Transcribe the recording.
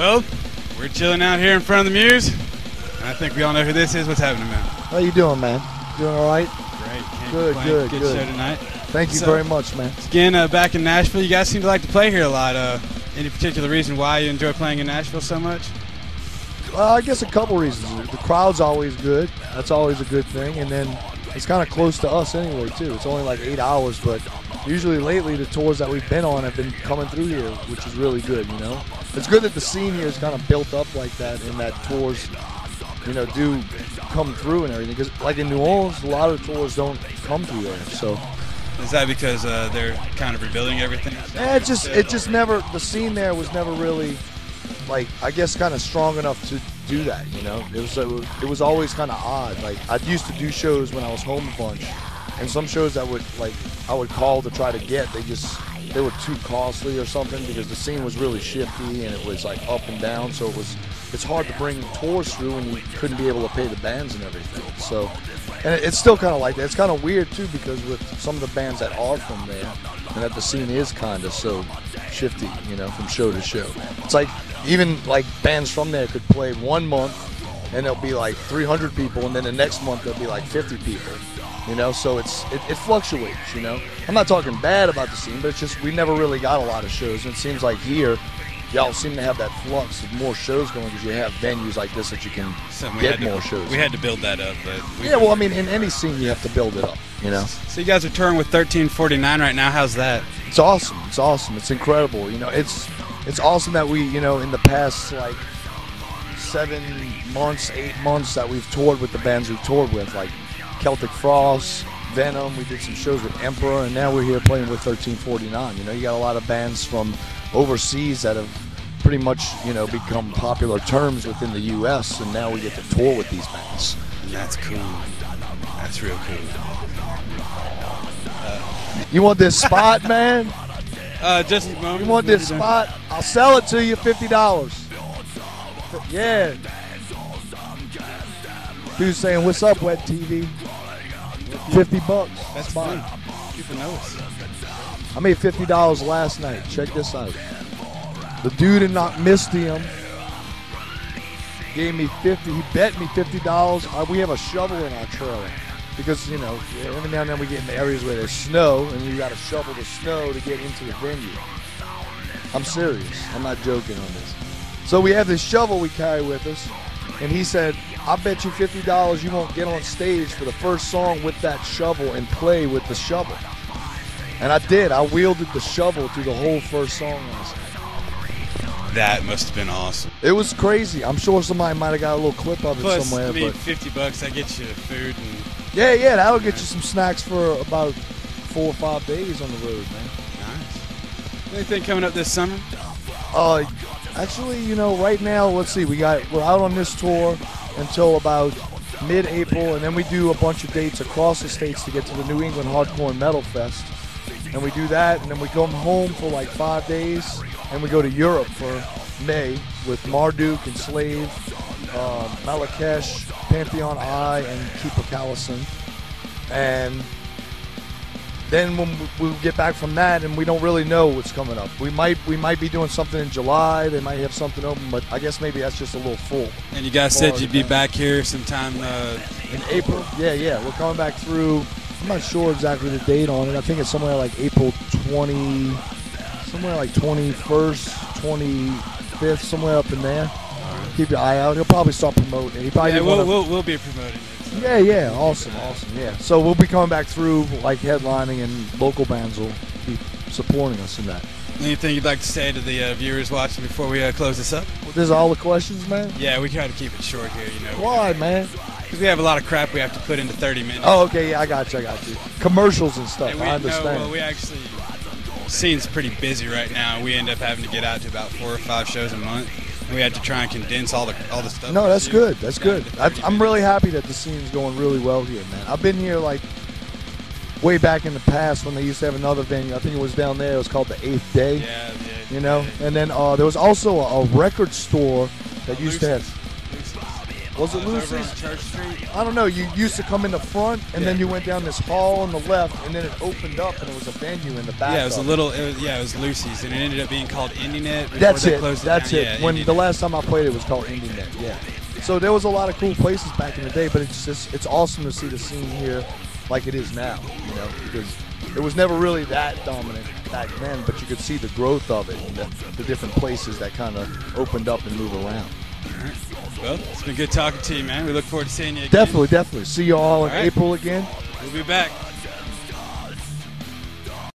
Well, we're chilling out here in front of the Muse, and I think we all know who this is. What's happening, man? How you doing, man? Doing all right? Great. Can't Good, complain. good. Show tonight. Thank you very much, man. Again, back in Nashville, you guys seem to like to play here a lot. Any particular reason why you enjoy playing in Nashville so much? I guess a couple reasons. The crowd's always good. That's always a good thing. And then it's kind of close to us anyway, too. It's only like 8 hours, but usually lately the tours that we've been on have been coming through here, which is really good, you know. It's good that the scene here is kind of built up like that and that tours, you know, do come through and everything. Because like in New Orleans, a lot of tours don't come through there, so. Is that because they're kind of rebuilding everything? Yeah, it just never, the scene there was never really, like, I guess kind of strong enough to do that, you know? It was always kind of odd. Like, I used to do shows when I was home a bunch, and some shows I would call to try to get, they were too costly or something because the scene was really shifty and it was like up and down, so it's hard to bring tours through when you couldn't be able to pay the bands and everything. So, and it's still kind of like that. It's kind of weird too because with some of the bands that are from there, and that the scene is kind of so shifty, you know, from show to show. It's like even like bands from there could play 1 month and there'll be like 300 people, and then the next month there'll be like 50 people. You know, so it fluctuates, you know. I'm not talking bad about the scene, but it's just we never really got a lot of shows. And it seems like here, y'all seem to have that flux of more shows going because you have venues like this that you can get more shows. We had to build that up. But yeah, well, I mean, in any scene you have to build it up, you know. So you guys are touring with 1349 right now. How's that? It's awesome. It's awesome. It's incredible. You know, it's awesome that we, you know, in the past, like, 7 months, 8 months that we've toured with the bands we've toured with, like Celtic Frost, Venom, we did some shows with Emperor, and now we're here playing with 1349. You know, you got a lot of bands from overseas that have pretty much, you know, become popular terms within the U.S., and now we get to tour with these bands. That's cool. That's real cool. You want this spot, man? Just a moment. You want this spot? I'll sell it to you, $50. Yeah. Dude's saying, "What's up, WETtv? $50. That's fine. Keep a notice. I made $50 last night. Check this out. The dude in Mistium gave me 50. He bet me $50. We have a shovel in our trailer because, you know, every now and then we get in areas where there's snow, and you got to shovel the snow to get into the venue. I'm serious. I'm not joking on this. So we have this shovel we carry with us, and he said, I bet you $50 you won't get on stage for the first song with that shovel and play with the shovel. And I did. I wielded the shovel through the whole first song last night. That must have been awesome. It was crazy. I'm sure somebody might have got a little clip of it Plus, somewhere. I mean, but $50, that gets you food and... Yeah, that'll get you some snacks for about 4 or 5 days on the road, man. Nice. Anything coming up this summer? Actually, you know, right now, let's see, we're out on this tour until about mid-April, and then we do a bunch of dates across the states to get to the New England Hardcore and Metal Fest. And we do that, and then we come home for like 5 days, and we go to Europe for May with Marduk and Slave, Malakesh, Pantheon I, and Keeper Callison. And then when we get back from that, and we don't really know what's coming up. We might be doing something in July. They might have something open, but I guess maybe that's just a little full. And you guys said you'd be back here sometime in April. Yeah, we're coming back through. I'm not sure exactly the date on it. I think it's somewhere like April 20, somewhere like 21st, 25th, somewhere up in there. Keep your eye out. He'll probably start promoting it. We'll be promoting it. So. Yeah, awesome, yeah. So we'll be coming back through, like headlining, and local bands will be supporting us in that. Anything you'd like to say to the viewers watching before we close this up? Well, this is all the questions, man? Yeah, we try to keep it short here, you know. Why, man? Because we have a lot of crap we have to put into 30 minutes. Oh, okay, yeah, I got you. Commercials and stuff, I understand. No, well, we actually, scene's pretty busy right now. We end up having to get out to about 4 or 5 shows a month. And we had to try and condense all the stuff. No, that's good. That's good. I'm really happy that the scene's going really well here, man. I've been here like way back in the past when they used to have another venue. I think it was down there. It was called the 8th Day. Yeah. You know, and then there was also a record store that used to have. Was it Over on Lucy's? Church Street. I don't know. You used to come in the front, and then you went down this hall on the left, and then it opened up, and it was a venue in the back. Yeah, it was of a little. It was Lucy's, and it ended up being called IndieNet. before That's they it. closed That's down. it. Yeah, When IndieNet. the last time I played, it was called IndieNet. Yeah. So there was a lot of cool places back in the day, but it's awesome to see the scene here like it is now. You know, because it was never really that dominant back then, but you could see the growth of it and the different places that kind of opened up and moved around. All right. Well, it's been good talking to you, man. We look forward to seeing you again. Definitely. See you all in All right. April again. We'll be back.